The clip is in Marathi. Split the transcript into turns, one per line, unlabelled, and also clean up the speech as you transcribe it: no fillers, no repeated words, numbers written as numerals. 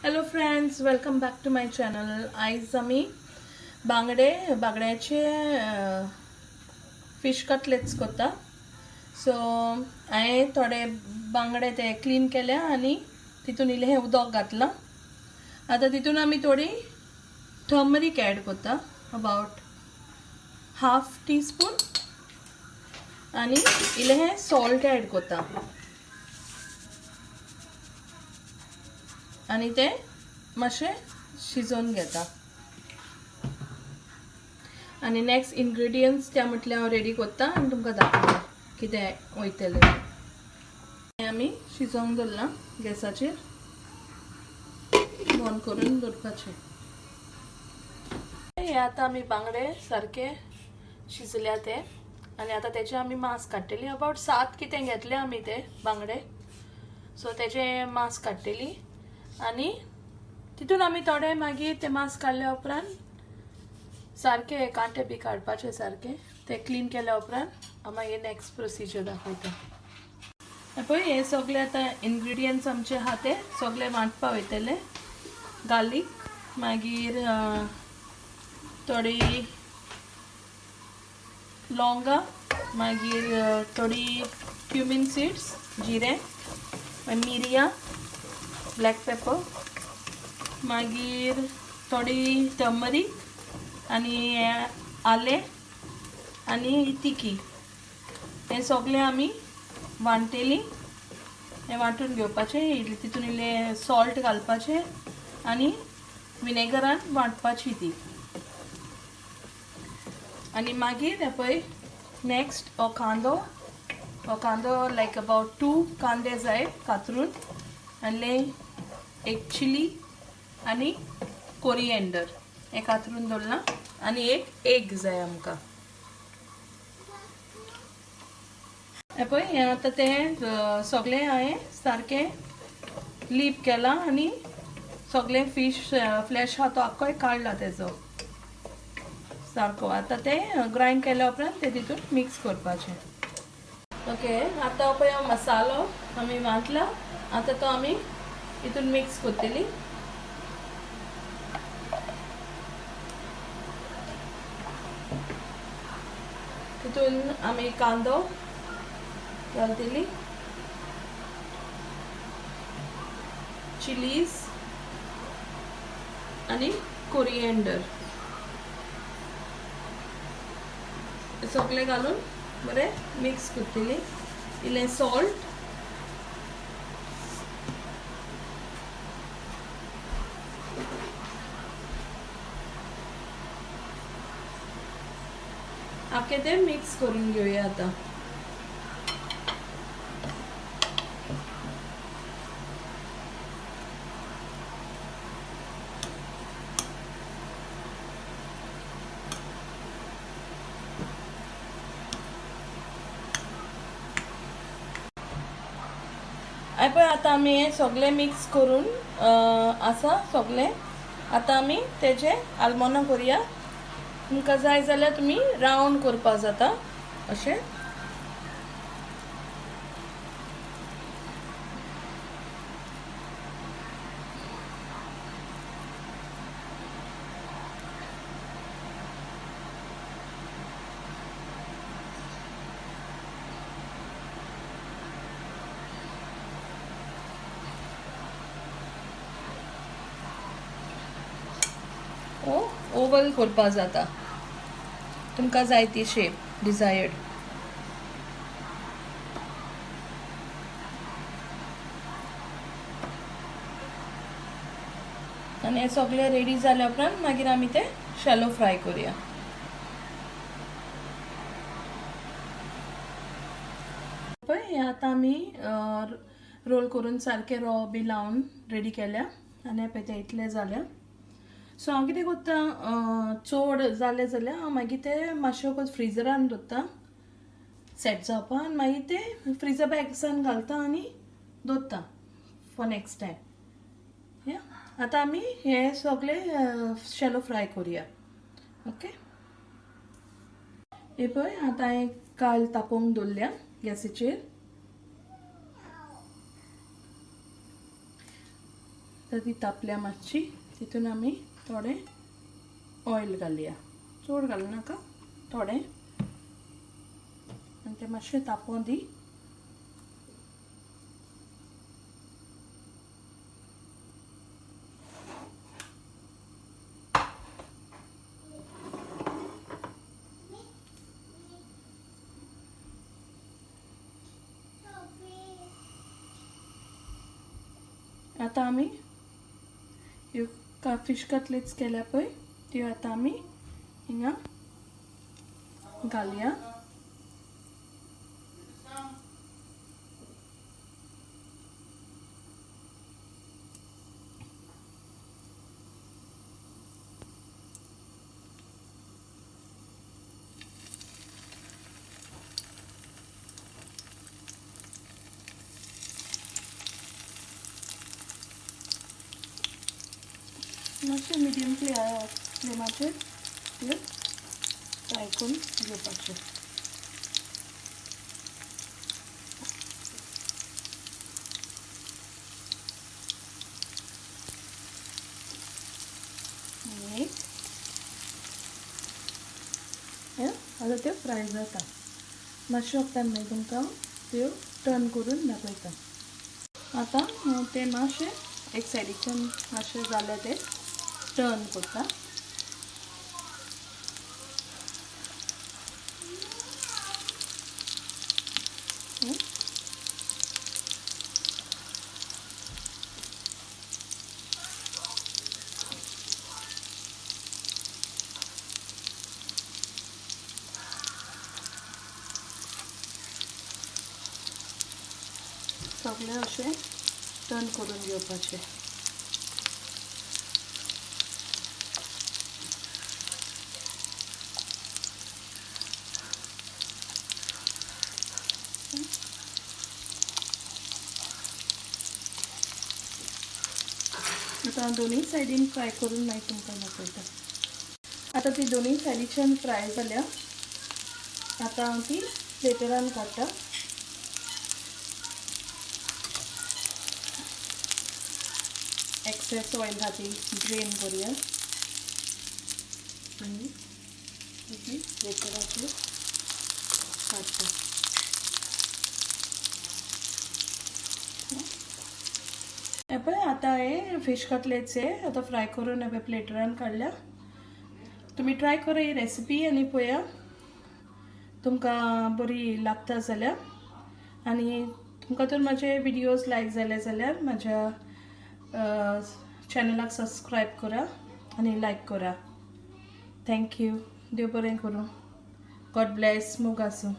Hello friends, welcome back to my channel. आयज आमी बांगड्याचे फिश कटलेट्स करता. सो हांवें थोडे बांगडे ते क्लीन केल्या आनी तितून इल्लें उदक घातलां. आतां तितून आमी थोडी टर्मरीक ॲड करता, अबाउट हाफ टीस्पून, आनी इल्लें सॉल्ट ॲड करता आनी ते मातशें शिजोवन घेता. आनी नेक्स्ट इन्ग्रेडियंट्स त्या म्हटल्यार हांव रेडी करता आनी तुमकां दाखयता कितें वयतलें. आमी शिजोवंक दवरलां गॅसाचेर, बंद करून दवरपाचें. हे आतां आमी बांगडे सारके शिजल्या ते, आनी आतां तेचे आमी मांस काडटली. अबाउट 7 कितें घेतले आमी ते बांगडे. सो तेचे मांस काडटली आनी तितून आमी थोडे मागीर ते मांस काडल्या उपरांत सारके कांटे बी काडपाचे सारके. ते क्लीन केल्या उपरांत हांव मागीर नेक्स्ट प्रोसिजर दाखयता. पळय, हे सगळे आतां इन्ग्रेडियंट्स आमचे आहा ते सगळे वांटपा वयतले. गार्लीक, मागीर थोडी लवंगा, मागीर थोडी क्युमीन सीड्स, जिरें, मिरयां, ब्लॅक पेपर, मागीर थोडी टर्मरीक आनी आलें आनी तिकी. हे सगळे आमी वांटलेली. हे वांटून घेवपाचें, तितून इल्लें सॉल्ट घालपाचें आनी विनेगरान वांटपाची ती. आनी मागीर हे पळय, नेक्स्ट हो कांदो लायक अबाउट 2 कांदे जाय कातरून, आनी एक चिली आनी कोरिएंडर हे कातरून दवरलां, आनी एक एग जाय आमकां. हे पळय, हे आतां ते सगळें हांवें सारकें लीप केलां आनी सगळें फिश फ्लॅश आहा तो आख्खोय काडला तेजो सारको. आतां ते ग्राइंड केल्या उपरांत ते तितून मिक्स करपाचें. ओके, आतां पळय हो मसालो आमी वांटला. आतां तो आमी हितून मिक्स करतली. तितून आमी कांदो घालतली, चिलीज आनी कोरिएंडर सगळें घालून बरें मिक्स करतली. इल्लें सॉल्ट, आख्खें ते मिक्स करून घेवया आतां. पळय, आतां आमी हें सगळें मिक्स करून आसा सगळें. आतां आमी तेजे आलमोना करुया. तुमकां जाय जाल्यार तुमी रावंड करपा जाता अशें. ओवल करपा जाता तुमकां जाय ती शेप डिझायर्ड. आनी हे सगळें रेडी जाल्या उपरांत मागीर आमी ते शॅलो फ्राय करुया. पळय, हे आतां आमी रोल करून सारके रो बी लावन रेडी केल्या आनी पळय ते इतले जाल्या. सो हांव कितें करता, चड जालें जाल्यार हांव मागीर ते मातशे वगत फ्रिजरान दवरता सेट जावपा, आनी मागीर ते फ्रिजर बॅग्सान घालता आनी दवरता फॉर नेक्स्ट टायम. आतां आमी हे सगळे शॅलो फ्राय करुया. ओके, हे पळय आतां हांवें कायल तापोवंक दवरल्या गॅसीचेर. आता ती तापल्या मातशी तितून आमी थोडे ऑयल घालया चड घालू नाका थोडे आनी ते मातशें तापोवन दी आता आमी ह्यो फिश कटलेट्स केल्या पळय त्यो आता आमी हिंगा घालया मातशें मिडियम फ्लेमाचेर त्यो फ्राय करून घेवपाचें आतां त्यो फ्राय जाता मातशें वगतान मागीर तुमकां त्यो टर्न करून दाखयता आतां ते मातशें एक सायडीच्यान मातशें जालें तें टर्न करता सगळें अशें टर्न करून घेवपाचें आता दोन्ही सायडीन फ्राय करून मागीर तुमकां दाखयता आता ती दोन्ही सायडीच्यान फ्राय जाल्या आता हांव ती प्लेटरान काडटा एक्सेस ऑयल हा ती ड्रेन करूया आनी प्लेटराचेर काडटा पळय आतां हे फिश कटलेट्स आतां फ्राय करून हे प्लेटरान काडल्या तुमी ट्राय करा ही रेसिपी आनी पळया तुमकां बरी लागता जाल्यार आनी तुमकां तर म्हाजे विडियोज लायक जाले जाल्यार म्हाज्या चॅनलाक सबस्क्रायब करा आनी लायक करा थँक्यू देव बरें करूं गॉड ब्लेस मोग आसूं